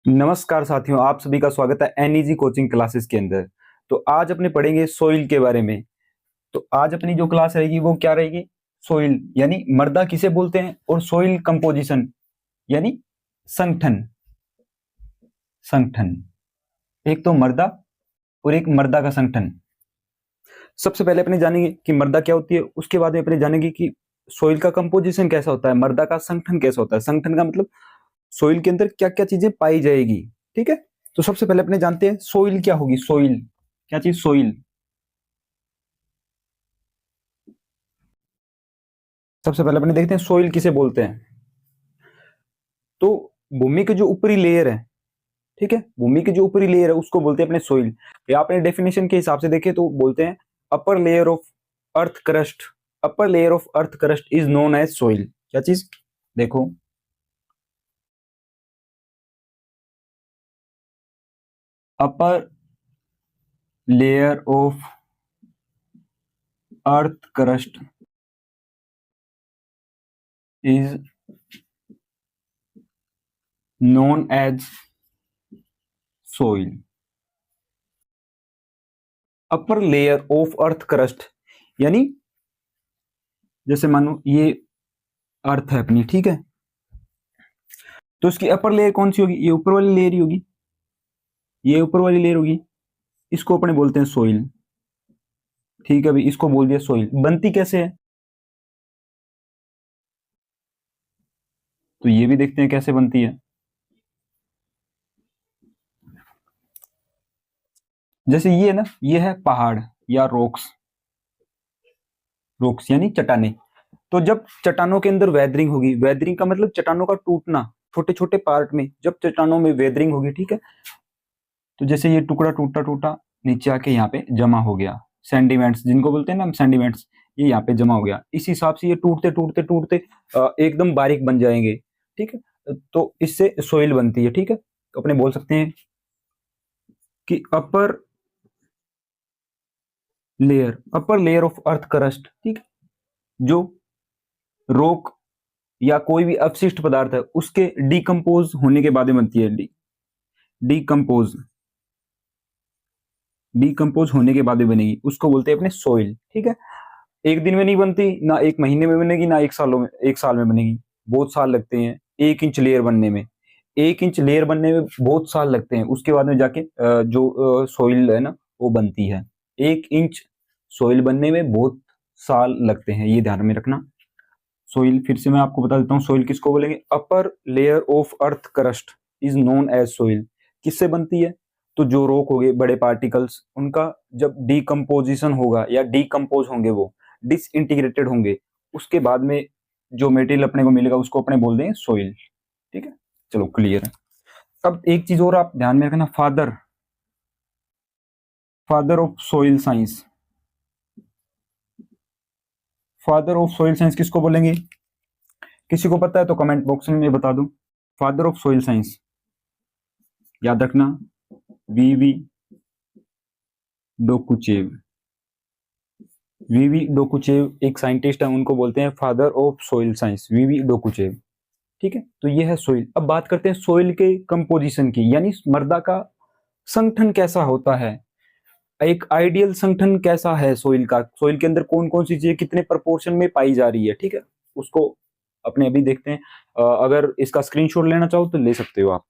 नमस्कार साथियों, आप सभी का स्वागत है एनईजी कोचिंग क्लासेस के अंदर। तो आज अपने पढ़ेंगे सोइल के बारे में। तो आज अपनी जो क्लास रहेगी वो क्या रहेगी? सोइल यानी मृदा किसे बोलते हैं, और सोइल कंपोजिशन यानी संगठन। संगठन, एक तो मृदा और एक मृदा का संगठन। सबसे पहले अपने जानेंगे कि मृदा क्या होती है, उसके बाद में अपने जानेंगे कि सोइल का कंपोजिशन कैसा होता है, मृदा का संगठन कैसा होता है। संगठन का मतलब सोइल के अंदर क्या क्या चीजें पाई जाएगी। ठीक है, तो सबसे पहले अपने जानते हैं सोइल क्या होगी। सोइल क्या चीज? सोइल। सबसे पहले अपने देखते हैं सोइल किसे बोलते हैं। तो भूमि के जो ऊपरी लेयर है, ठीक है, भूमि की जो ऊपरी लेयर है उसको बोलते हैं अपने सोइल। या अपने डेफिनेशन के हिसाब से देखें तो बोलते हैं upper layer of earth crust. Upper layer of earth crust is known as soil. क्या चीज? देखो, upper layer of earth crust is known as soil. Upper layer of earth crust यानी जैसे मानो ये अर्थ है अपनी, ठीक है, तो इसकी अपर लेयर कौन सी होगी? ये ऊपर वाली लेयर ही होगी। ये ऊपर वाली लेयर होगी, इसको अपने बोलते हैं सोइल। ठीक है, अभी इसको बोल दिया सोइल। बनती कैसे है तो ये भी देखते हैं कैसे बनती है। जैसे ये ना, ये है पहाड़ या रॉक्स। रॉक्स यानी चट्टाने। तो जब चट्टानों के अंदर वेदरिंग होगी, वेदरिंग का मतलब चट्टानों का टूटना, छोटे छोटे पार्ट में जब चट्टानों में वेदरिंग होगी, ठीक है, तो जैसे ये टुकड़ा टूटा टूटा नीचे आके यहाँ पे जमा हो गया, सेंडिमेंट्स जिनको बोलते हैं ना हम, सेंडिमेंट्स, ये यहाँ पे जमा हो गया। इस हिसाब से ये टूटते टूटते टूटते एकदम बारीक बन जाएंगे। ठीक है, तो इससे सोइल बनती है। ठीक है, तो अपने बोल सकते हैं कि अपर लेयर ऑफ अर्थ क्रस्ट, ठीक है, जो रॉक या कोई भी अपशिष्ट पदार्थ है उसके डिकम्पोज होने के बाद में बनती है। डिकम्पोज डिकम्पोज होने के बाद में बनेगी, उसको बोलते हैं अपने सोइल। ठीक है, एक दिन में नहीं बनती, ना एक महीने में बनेगी, ना एक साल में बनेगी। बहुत साल लगते हैं 1 इंच लेयर बनने में। 1 इंच लेयर बनने में बहुत साल लगते हैं, उसके बाद में जाके जो सोइल है ना वो बनती है। 1 इंच सोइल बनने में बहुत साल लगते हैं, ये ध्यान में रखना। सोइल फिर से मैं आपको बता देता हूँ, सोइल किसको बोलेंगे? Upper layer of earth crust is known as soil. किससे बनती है? तो जो रॉक हो गए, बड़े पार्टिकल्स, उनका जब डीकम्पोजिशन होगा या डीकम्पोज होंगे, वो डिसइंटीग्रेटेड होंगे, उसके बाद में जो मेटेरियल अपने को मिलेगा उसको अपने बोल देंगे सोइल। ठीक है, चलो क्लियर है। अब एक चीज और आप ध्यान में रखना, father father of soil science. Father of soil science किसको बोलेंगे? किसी को पता है तो कमेंट बॉक्स में बता दो। फादर ऑफ सोइल साइंस, याद रखना, वीवी डोकुचेव। वीवी डोकुचेव एक साइंटिस्ट है, उनको बोलते हैं फादर ऑफ सोइल साइंस, वीवी डोकुचेव। ठीक है, तो ये है सोइल। अब बात करते हैं सोइल के कंपोजिशन की, यानी मृदा का संगठन कैसा होता है। एक आइडियल संगठन कैसा है सोइल का, सोइल के अंदर कौन कौन सी चीजें कितने प्रपोर्शन में पाई जा रही है। ठीक है, उसको अपने अभी देखते हैं। अगर इसका स्क्रीनशॉट लेना चाहो तो ले सकते हो आप।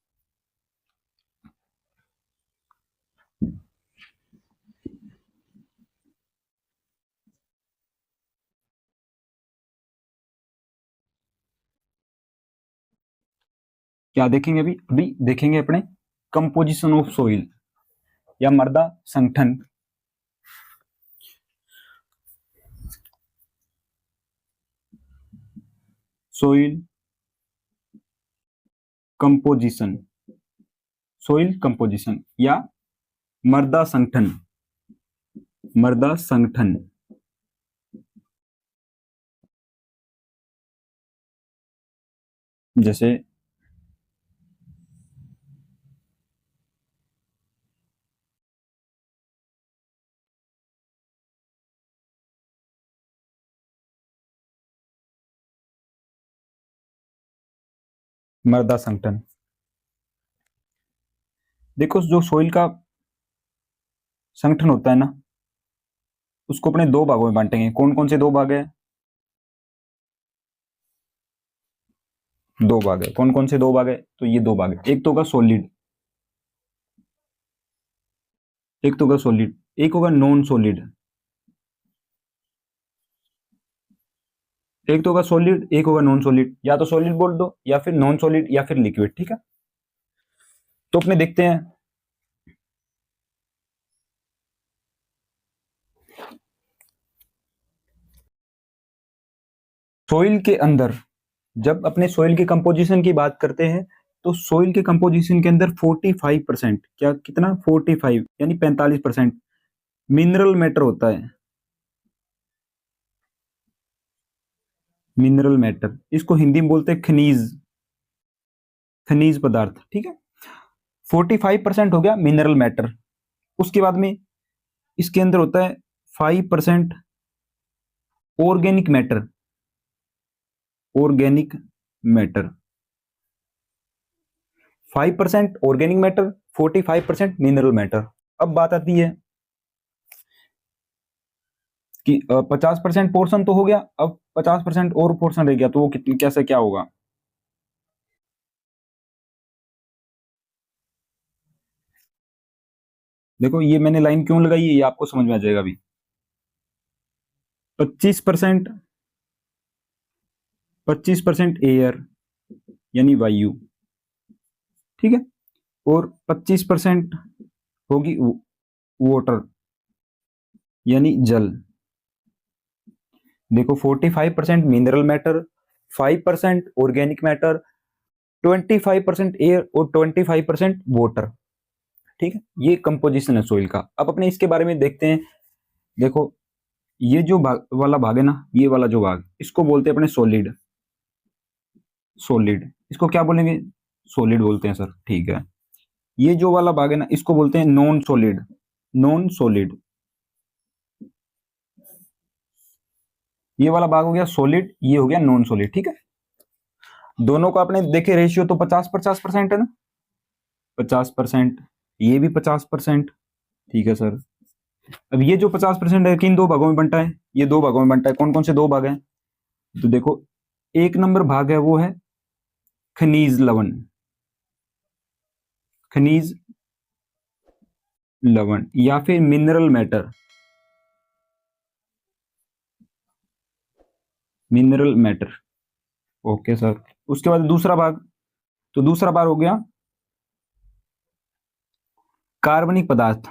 क्या देखेंगे? अभी अभी देखेंगे अपने कंपोजिशन ऑफ सोइल या मृदा संगठन। सोइल कंपोजिशन, सोइल कंपोजिशन या मृदा संगठन। मृदा संगठन जैसे मृदा संगठन। देखो जो सोइल का संगठन होता है ना, उसको अपने दो भागों में बांटेंगे। कौन कौन से दो भाग है? दो भाग है। कौन कौन से दो भाग है? तो ये दो भाग है। एक तो होगा सॉलिड, एक तो होगा सॉलिड, एक होगा नॉन सॉलिड। एक तो होगा सॉलिड, एक होगा नॉन सॉलिड। या तो सॉलिड बोल दो, या फिर नॉन सॉलिड, या फिर लिक्विड। ठीक है, तो अपने देखते हैं। सोइल के अंदर, जब अपने सोइल के कंपोजिशन की बात करते हैं, तो सोइल के कंपोजिशन के अंदर 45%, क्या कितना, 45 यानी 45% मिनरल मैटर होता है। मिनरल मैटर, इसको हिंदी में बोलते हैं खनिज, खनिज पदार्थ। ठीक है, 45% हो गया मिनरल मैटर। उसके बाद में इसके अंदर होता है 5% organic matter. Organic matter, 5% organic matter, 45% mineral matter. अब बात आती है कि 50% पोर्शन तो हो गया, अब 50% और पोर्शन रह गया, तो वो कितनी, कैसे, क्या होगा? देखो ये मैंने लाइन क्यों लगाई है, ये आपको समझ में आ जाएगा अभी। 25%, 25% एयर यानी वायु, ठीक है, और 25% होगी वाटर यानी जल। देखो 45% mineral matter, 5% organic matter, 25% air और 25% वाटर। ठीक है, ये कंपोजिशन है सोइल का। अब अपने इसके बारे में देखते हैं। देखो ये जो भाग वाला भाग है ना, ये वाला जो भाग, इसको बोलते हैं अपने सॉलिड। सॉलिड, इसको क्या बोलेंगे? सॉलिड बोलते हैं सर, ठीक है। ये जो वाला भाग है ना, इसको बोलते हैं नॉन सॉलिड। नॉन सॉलिड, ये वाला भाग हो गया सॉलिड, ये हो गया नॉन सॉलिड। ठीक है, दोनों का आपने देखे रेशियो तो 50-50% है ना, 50%, ये भी 50%। ठीक है सर, अब ये जो 50% है किन दो भागों में बंटा है? ये दो भागों में बंटा है। कौन कौन से दो भाग हैं? तो देखो, एक नंबर भाग है वो है खनिज लवण। खनिज लवण या फिर mineral matter. Mineral matter, okay sir. उसके बाद दूसरा भाग, तो दूसरा भाग हो गया कार्बनिक पदार्थ।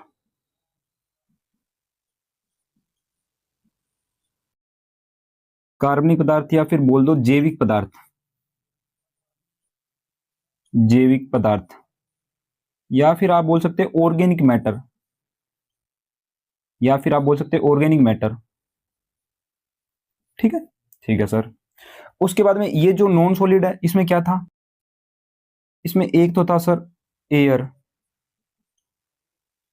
कार्बनिक पदार्थ या फिर बोल दो जैविक पदार्थ। जैविक पदार्थ, या फिर आप बोल सकते हैं ऑर्गेनिक मैटर, या फिर आप बोल सकते हैं ऑर्गेनिक मैटर। ठीक है, ठीक है सर। उसके बाद में ये जो नॉन सॉलिड है, इसमें क्या था? इसमें एक तो था सर एयर,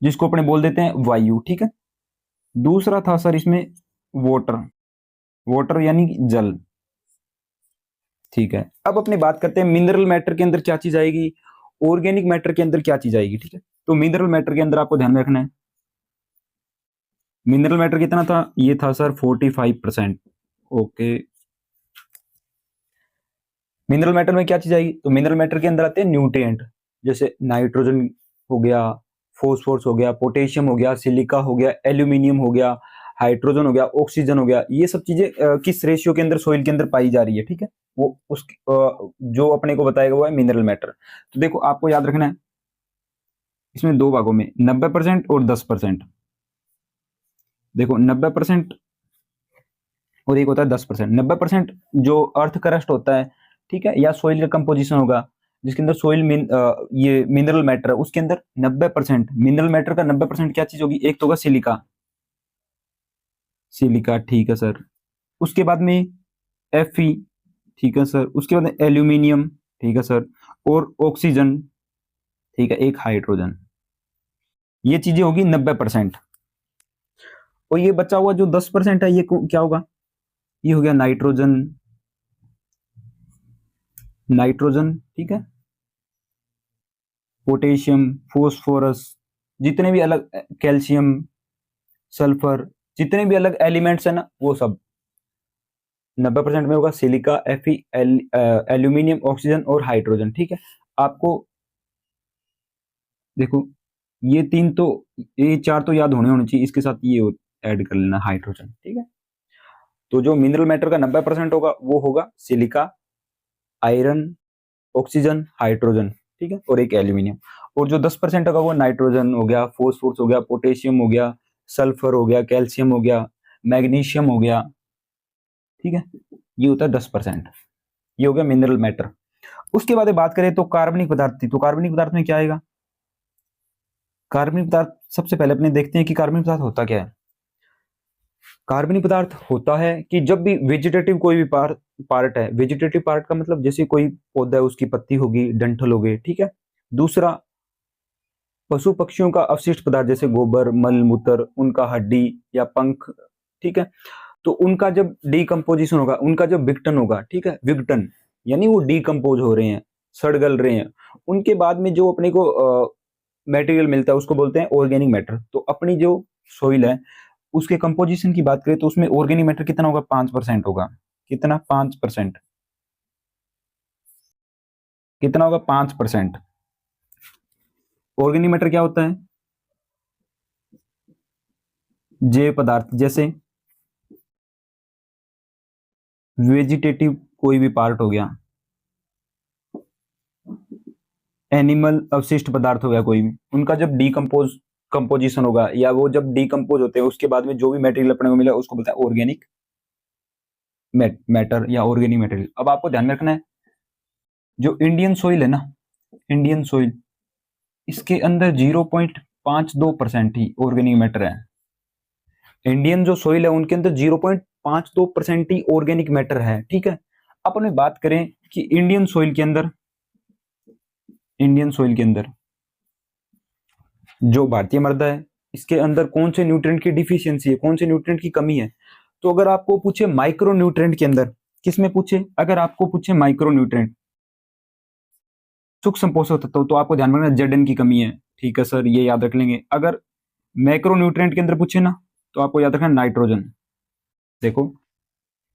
जिसको अपने बोल देते हैं वायु। ठीक है, दूसरा था सर इसमें वाटर। वाटर यानी जल। ठीक है, अब अपने बात करते हैं मिनरल मैटर के अंदर क्या चीज आएगी, ऑर्गेनिक मैटर के अंदर क्या चीज आएगी। ठीक है, तो मिनरल मैटर के अंदर आपको ध्यान में रखना है, मिनरल मैटर कितना था? ये था सर 45%। ओके, मिनरल मैटर में क्या चीज आएगी? तो मिनरल मैटर के अंदर आते हैं न्यूट्रिएंट, जैसे नाइट्रोजन हो गया, फोस्फोरस हो गया, पोटेशियम हो गया, सिलिका हो गया, एल्यूमिनियम हो गया, हाइड्रोजन हो गया, ऑक्सीजन हो गया। ये सब चीजें किस रेशियो के अंदर सोइल के अंदर पाई जा रही है? ठीक है, वो उस जो अपने को बताएगा वो है मिनरल मैटर। तो देखो आपको याद रखना है, इसमें दो भागों में 90% और 10%। देखो 90% और एक होता है 10%। 90% जो अर्थ करस्ट होता है, ठीक है, या सोइल का कंपोजिशन होगा, जिसके अंदर सोइल ये मिनरल मैटर है, उसके अंदर 90% मिनरल मैटर का 90% क्या चीज होगी? एक तो होगा सिलिका। सिलिका, ठीक है सर। उसके बाद में Fe, ठीक है सर। उसके बाद एल्यूमिनियम, ठीक है सर, और ऑक्सीजन, ठीक है, एक हाइड्रोजन। ये चीजें होगी 90%। और ये बचा हुआ जो 10% है, ये क्या होगा? ये हो गया नाइट्रोजन। नाइट्रोजन, ठीक है, पोटेशियम, फोस्फोरस, जितने भी अलग कैल्शियम, सल्फर, जितने भी अलग एलिमेंट्स है ना, वो सब 90% में होगा सिलिका, Fe, एल्यूमिनियम, ऑक्सीजन और हाइड्रोजन। ठीक है, आपको देखो ये तीन तो, ये चार तो याद होने चाहिए, इसके साथ ये ऐड कर लेना हाइड्रोजन। ठीक है, तो जो मिनरल मैटर का 90% होगा वो होगा सिलिका, आयरन, ऑक्सीजन, हाइड्रोजन। ठीक है, और एक एल्यूमिनियम। और जो 10% होगा वो नाइट्रोजन हो गया, फोस्फोरस हो गया, पोटेशियम हो गया, सल्फर हो गया, कैल्शियम हो गया, मैग्नीशियम हो गया। ठीक है, ये होता है 10%। ये हो गया मिनरल मैटर। उसके बाद बात करें तो कार्बनिक पदार्थ थी, तो कार्बनिक पदार्थ में क्या आएगा? कार्बनिक पदार्थ सबसे पहले अपने देखते हैं कि कार्बनिक पदार्थ होता क्या है। कार्बनिक पदार्थ होता है कि जब भी वेजिटेटिव कोई भी पार्ट है, वेजिटेटिव पार्ट का मतलब जैसे कोई पौधा है उसकी पत्ती होगी, डंठल हो गए। ठीक है, दूसरा पशु पक्षियों का अवशिष्ट पदार्थ जैसे गोबर, मल मूत्र, उनका हड्डी या पंख। ठीक है, तो उनका जब डिकम्पोजिशन होगा, उनका जब विघटन होगा, ठीक है, विघटन यानी वो डिकम्पोज हो रहे हैं, सड़ गल रहे हैं, उनके बाद में जो अपने को मटेरियल मिलता है उसको बोलते हैं ऑर्गेनिक मैटर। तो अपनी जो सोइल है उसके कंपोजिशन की बात करें तो उसमें ऑर्गेनिक मैटर कितना होगा? 5% होगा। कितना? 5%। कितना होगा? 5%। ऑर्गेनिक मैटर क्या होता है? जैव पदार्थ, जैसे वेजिटेटिव कोई भी पार्ट हो गया, एनिमल अवशिष्ट पदार्थ हो गया कोई भी, उनका जब कंपोजिशन होगा या वो जब डिकम्पोज होते हैं उसके बाद में जो भी मटेरियल अपने को मिला उसको बोलता है ऑर्गेनिक मैटर या ऑर्गेनिक मटेरियल। अब आपको ध्यान में रखना है, जो इंडियन सोइल है ना, इंडियन सोइल, इसके अंदर 0.52% ही ऑर्गेनिक मैटर है। इंडियन जो सोइल है उनके अंदर 0.52% ही ऑर्गेनिक मैटर है। ठीक है, अपन बात करें कि इंडियन सोइल के अंदर, इंडियन सोइल के अंदर जो भारतीय मृदा है इसके अंदर कौन से न्यूट्रिएंट की डिफिशियंसी है, कौन से न्यूट्रिएंट की कमी है? तो अगर आपको पूछे माइक्रो न्यूट्रिएंट के अंदर, किसमें पूछे? अगर आपको पूछे माइक्रो न्यूट्रिएंट, सूक्ष्म पोषक तत्व, तो आपको ध्यान रखना जेडन की कमी है। ठीक है सर, ये याद रख लेंगे। अगर मैक्रो न्यूट्रिएंट के अंदर पूछे ना तो आपको याद रखना नाइट्रोजन। देखो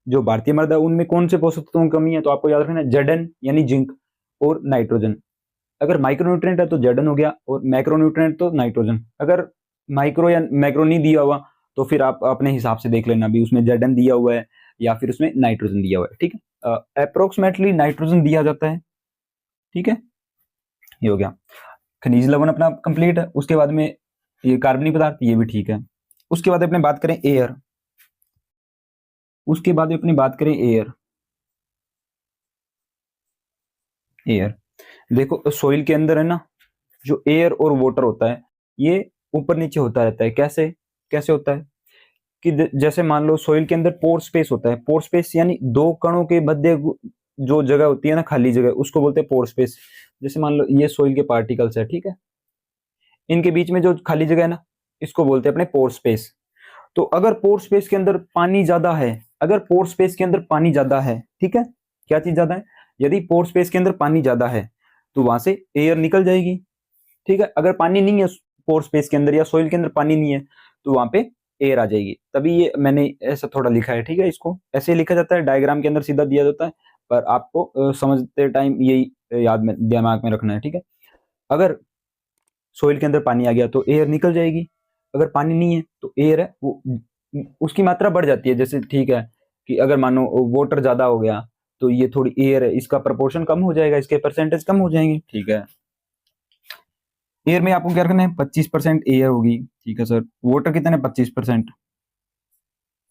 जो भारतीय मृदा है उनमें कौन से पोषक तत्वों की कमी है, तो आपको याद रखना जेडन यानी जिंक और नाइट्रोजन। अगर माइक्रो न्यूट्रिएंट है तो जेडन हो गया और मैक्रो न्यूट्रिएंट तो नाइट्रोजन। अगर माइक्रो या मैक्रो नहीं दिया हुआ तो फिर आप अपने हिसाब से देख लेना भी उसमें जेडन दिया हुआ है या फिर उसमें नाइट्रोजन दिया हुआ है। ठीक है, अप्रोक्सीमेटली नाइट्रोजन दिया जाता है। ठीक है, ये हो गया। खनिज लवण अपना कंप्लीट है। उसके बाद में ये कार्बनिक पदार्थ, ये भी ठीक है। उसके बाद अपने बात करें एयर, उसके बाद अपनी बात करें एयर। एयर देखो सोइल के अंदर है ना, जो एयर और वाटर होता है ये ऊपर नीचे होता रहता है। कैसे कैसे होता है कि जैसे मान लो सोइल के अंदर पोर स्पेस होता है। पोर स्पेस यानी दो कणों के मध्य जो जगह होती है ना, खाली जगह, उसको बोलते हैं पोर स्पेस। जैसे मान लो ये सोइल के पार्टिकल्स है, ठीक है, इनके बीच में जो खाली जगह है ना, इसको बोलते हैं अपने पोर स्पेस। तो अगर पोर स्पेस के अंदर पानी ज्यादा है, अगर पोर स्पेस के अंदर पानी ज्यादा है, ठीक है, क्या चीज ज्यादा है? यदि पोर स्पेस के अंदर पानी ज्यादा है तो वहां से एयर निकल जाएगी। ठीक है, अगर पानी नहीं है पोर स्पेस के अंदर या सोइल के अंदर पानी नहीं है तो वहां पे एयर आ जाएगी। तभी ये मैंने ऐसा थोड़ा लिखा है। ठीक है, इसको ऐसे लिखा जाता है, डायग्राम के अंदर सीधा दिया जाता है, पर आपको समझते टाइम यही याद में, दिमाग में रखना है। ठीक है, अगर सोइल के अंदर पानी आ गया तो एयर निकल जाएगी, अगर पानी नहीं है तो एयर है वो उसकी मात्रा बढ़ जाती है। जैसे ठीक है कि अगर मानो वाटर ज्यादा हो गया तो ये थोड़ी एयर है, इसका प्रपोर्शन कम हो जाएगा, इसके परसेंटेज कम हो जाएंगे। ठीक है, एयर में आपको क्या रखना है? 25% एयर होगी। ठीक है सर, वाटर कितने? 25%।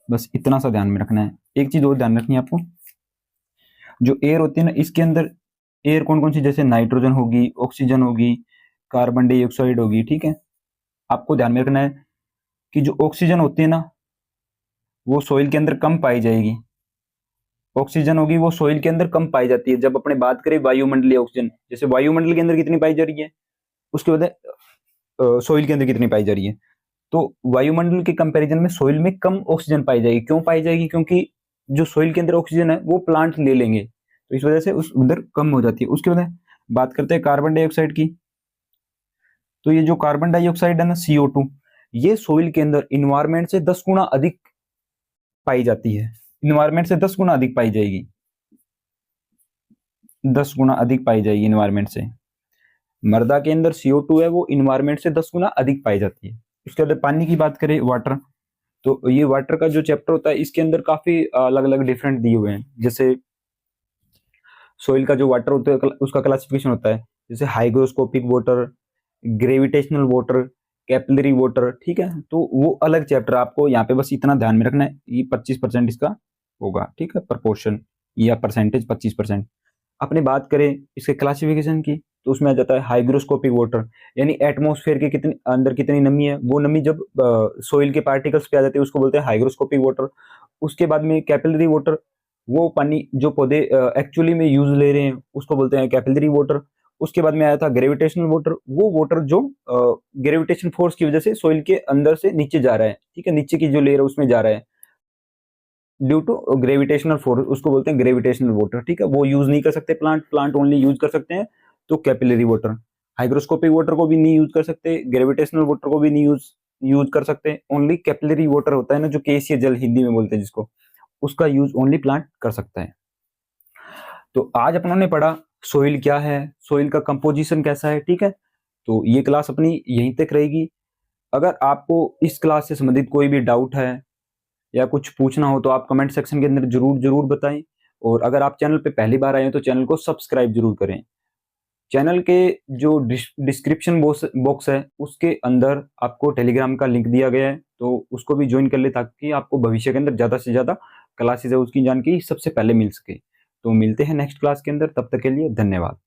बस इतना सा ध्यान में रखना है। एक चीज और ध्यान रखनी है आपको, जो एयर होती है ना, इसके अंदर एयर कौन कौन सी, जैसे नाइट्रोजन होगी, ऑक्सीजन होगी, कार्बन डाइऑक्साइड होगी। ठीक है, आपको ध्यान में रखना है कि जो ऑक्सीजन होती है ना वो सोइल के अंदर कम पाई जाएगी। ऑक्सीजन होगी वो सोइल के अंदर कम पाई जाती है। जब अपने बात करें वायुमंडलीय ऑक्सीजन, जैसे वायुमंडल के अंदर कितनी पाई जा रही है, उसके बाद सोइल के अंदर कितनी पाई जा रही है, तो वायुमंडल के कंपैरिजन में सोइल में कम ऑक्सीजन पाई जाएगी। क्यों पाई जाएगी? क्योंकि जो सोइल के अंदर ऑक्सीजन है वो प्लांट ले लेंगे, तो इस वजह से उस उधर कम हो जाती है। उसके बाद बात करते हैं कार्बन डाइऑक्साइड की। तो ये जो कार्बन डाइऑक्साइड है ना CO2, ये सोइल के अंदर इन्वायरमेंट से 10 गुना अधिक पाई जाती है, इन्वायरमेंट से 10 गुना अधिक पाई जाएगी, 10 गुना अधिक पाई जाएगी इन्वायरमेंट से। मृदा के अंदर CO2 है वो इन्वायरमेंट से 10 गुना अधिक पाई जाती है। उसके बाद पानी की बात करें, वाटर, तो ये वाटर का जो चैप्टर होता है इसके अंदर काफी अलग अलग डिफरेंट दिए हुए हैं। जैसे सोइल का जो वाटर होता है उसका क्लासिफिकेशन होता है, जैसे hygroscopic water, gravitational water, capillary water, ठीक है। तो वो अलग चैप्टर, आपको यहाँ पे बस इतना ध्यान में रखना है, ये 25% इसका होगा, ठीक है, प्रपोर्शन या परसेंटेज 25%। अपने बात करें इसके क्लासिफिकेशन की, तो उसमें आ जाता है हाइग्रोस्कोपिक वाटर, यानी एटमॉस्फेयर के कितने अंदर कितनी नमी है, वो नमी जब सोइल के पार्टिकल्स पे आ जाती है उसको बोलते हैं हाइग्रोस्कोपिक वाटर। उसके बाद में कैपिलरी वाटर, वो पानी जो पौधे एक्चुअली में यूज ले रहे हैं उसको बोलते हैं कैपिलरी वाटर। उसके बाद में आया था ग्रेविटेशनल वाटर, वो वाटर जो ग्रेविटेशन फोर्स की वजह से सोइल के अंदर से नीचे जा रहा है, ठीक है, नीचे की जो लेयर है उसमें जा रहा है ड्यू टू ग्रेविटेशनल फोर्स, उसको बोलते हैं ग्रेविटेशनल वाटर, ठीक है। वो यूज नहीं कर सकते प्लांट ओनली यूज कर सकते हैं तो कैपिलरी वाटर। हाइग्रोस्कोपिक वाटर को भी नहीं यूज कर सकते, ग्रेविटेशनल वाटर को भी नहीं यूज कर सकते, ओनली कैपिलरी वाटर होता है ना, जो केसीय जल हिंदी में बोलते हैं जिसको, उसका यूज ओनली प्लांट कर सकता है। तो आज अपनों ने पढ़ा सोइल क्या है, सोइल का कंपोजिशन कैसा है, ठीक है। तो ये क्लास अपनी यहीं तक रहेगी। अगर आपको इस क्लास से संबंधित कोई भी डाउट है या कुछ पूछना हो तो आप कमेंट सेक्शन के अंदर जरूर जरूर बताएं। और अगर आप चैनल पे पहली बार आए हैं तो चैनल को सब्सक्राइब जरूर करें। चैनल के जो डिस्क्रिप्शन बॉक्स है उसके अंदर आपको टेलीग्राम का लिंक दिया गया है, तो उसको भी ज्वाइन कर ले ताकि आपको भविष्य के अंदर ज़्यादा से ज़्यादा क्लासेस है उसकी जानकारी सबसे पहले मिल सके। तो मिलते हैं नेक्स्ट क्लास के अंदर, तब तक के लिए धन्यवाद।